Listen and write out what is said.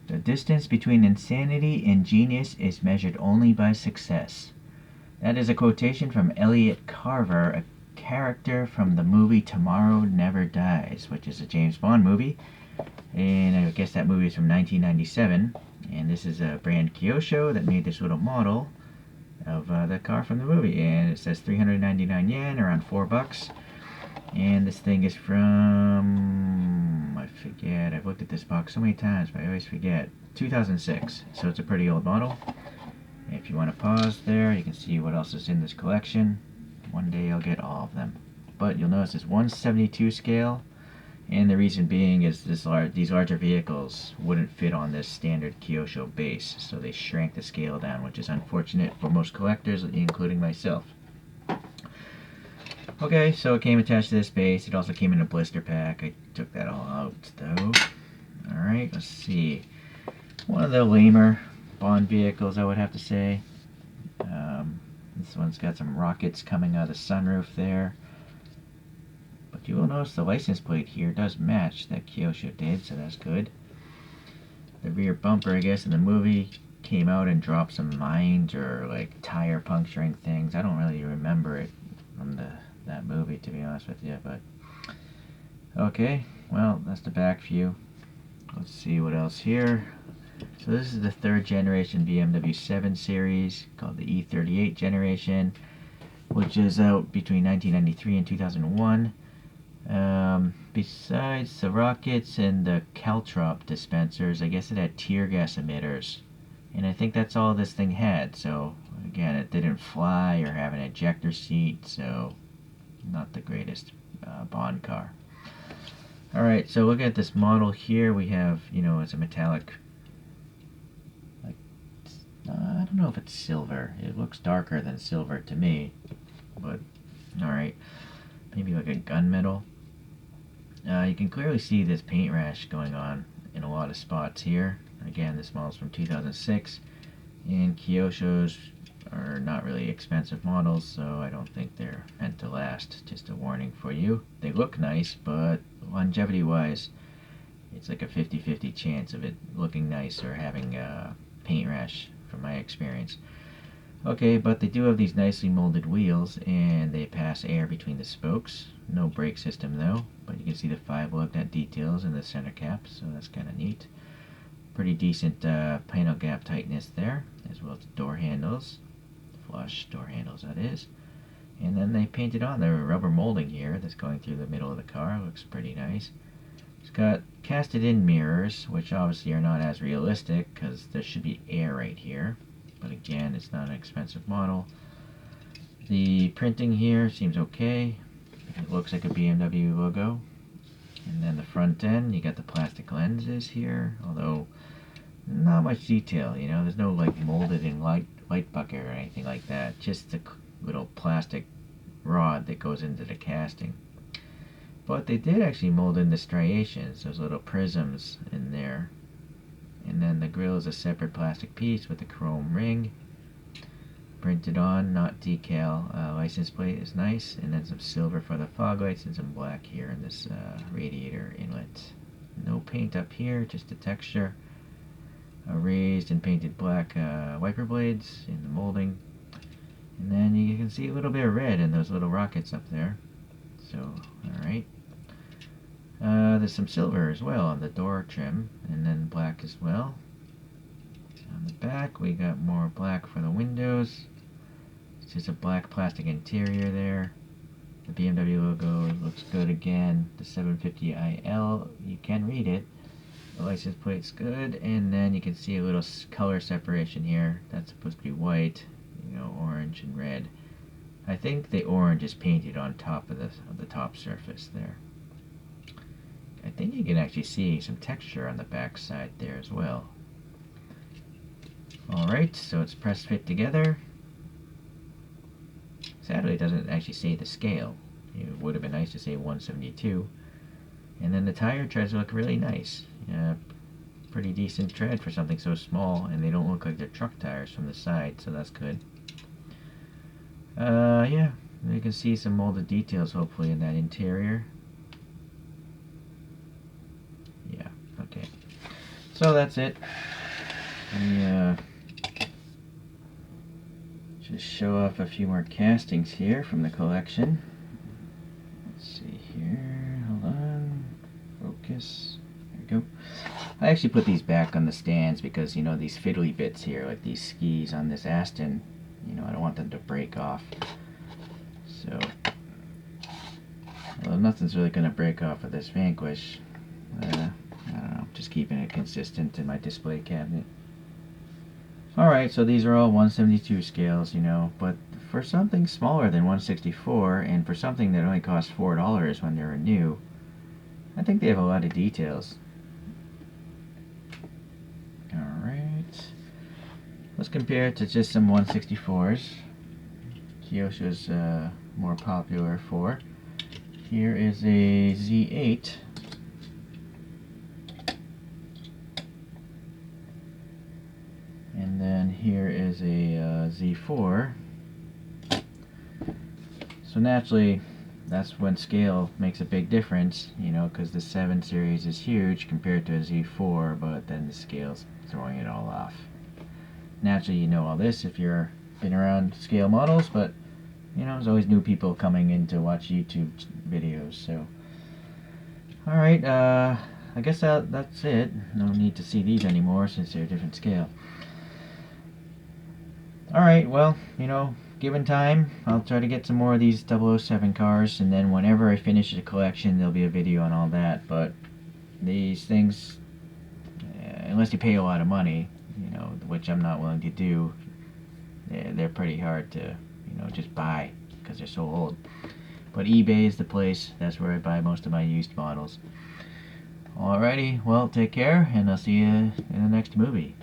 The distance between insanity and genius is measured only by success. That is a quotation from Elliot Carver, a character from the movie Tomorrow Never Dies, which is a James Bond movie. And I guess that movie is from 1997. And this is a brand Kyosho that made this little model of the car from the movie. And it says 399 yen, around $4. And this thing is from, I forget, I've looked at this box so many times, but I always forget, 2006. So it's a pretty old model. If you want to pause there, you can see what else is in this collection. One day I'll get all of them. But you'll notice it's 1/72 scale, and the reason being is these larger vehicles wouldn't fit on this standard Kyosho base, so they shrank the scale down, which is unfortunate for most collectors, including myself. Okay, so it came attached to this base. It also came in a blister pack. I took that all out, though. Alright, let's see. One of the lamer Bond vehicles, I would have to say. This one's got some rockets coming out of the sunroof there. But you will notice the license plate here does match that Kyosho did, so that's good. The rear bumper, I guess, in the movie came out and dropped some mines or like tire puncturing things. I don't really remember it from that movie, to be honest with you, but okay, well, that's the back view. Let's see what else here. So this is the 3rd generation BMW 7 Series, called the E38 generation, which is out between 1993 and 2001. Besides the rockets and the caltrop dispensers, I guess it had tear gas emitters. And I think that's all this thing had. So, again, it didn't fly or have an ejector seat, so not the greatest Bond car. Alright, so look at this model here. We have, it's a metallic, I don't know if it's silver. It looks darker than silver to me, but alright. Maybe like a gunmetal. You can clearly see this paint rash going on in a lot of spots here. Again, this model's from 2006, and Kyoshos are not really expensive models, so I don't think they're meant to last. Just a warning for you. They look nice, but longevity-wise, it's like a 50-50 chance of it looking nice or having a paint rash, from my experience. Okay, but they do have these nicely molded wheels, and they pass air between the spokes. No brake system though, but you can see the 5 lug nut details in the center cap, so that's kind of neat. Pretty decent panel gap tightness there, as well as door handles. Flush door handles, that is. And then they painted on the rubber molding here that's going through the middle of the car. Looks pretty nice. It's got casted in mirrors, which obviously are not as realistic because there should be air right here. But again, it's not an expensive model. The printing here seems okay. It looks like a BMW logo. And then the front end, you got the plastic lenses here, although not much detail, there's no like molded in light bucket or anything like that. Just the little plastic rod that goes into the casting. But they did actually mold in the striations, those little prisms in there. And then the grille is a separate plastic piece with a chrome ring. Printed on, not decal. License plate is nice. And then some silver for the fog lights and some black here in this radiator inlet. No paint up here, just a texture. Raised and painted black wiper blades in the molding. And then you can see a little bit of red in those little rockets up there. So, alright. There's some silver as well on the door trim, and then black as well. On the back, we got more black for the windows. It's just a black plastic interior there. The BMW logo looks good again. The 750IL, you can read it. The license plate's good, and then you can see a little color separation here. That's supposed to be white, orange and red. I think the orange is painted on top of the top surface there. I think you can actually see some texture on the back side there as well. Alright, so it's press fit together. Sadly, it doesn't actually say the scale. It would have been nice to say 172. And then the tire treads look really nice. Pretty decent tread for something so small, and they don't look like they're truck tires from the side, so that's good. Yeah, you can see some molded details hopefully in that interior. Yeah, okay. So that's it. Let me just show off a few more castings here from the collection. Let's see here. Hold on. Focus. There we go. I actually put these back on the stands because, you know, these fiddly bits here, like these skis on this Aston, you know, I don't want them to break off. So, well, nothing's really going to break off of this Vanquish. I don't know, just keeping it consistent in my display cabinet. Alright, so these are all 172 scales, you know, but for something smaller than 164, and for something that only costs $4 when they were new, I think they have a lot of details. Alright, let's compare it to just some 164s. Kyosho's more popular for. Here is a Z8. And then here is a Z4. So naturally, that's when scale makes a big difference, you know, because the 7 series is huge compared to a Z4, but then the scale's throwing it all off. Naturally, you know all this if you're been around scale models, but you know, there's always new people coming in to watch YouTube videos. So, all right, I guess that's it. No need to see these anymore since they're a different scale. All right, well, you know, given time, I'll try to get some more of these 007 cars, and then whenever I finish the collection, there'll be a video on all that. But these things, unless you pay a lot of money, you know, which I'm not willing to do, they're pretty hard to, you know, just buy because they're so old. But eBay is the place. That's where I buy most of my used models. Alrighty, well, take care, and I'll see you in the next movie.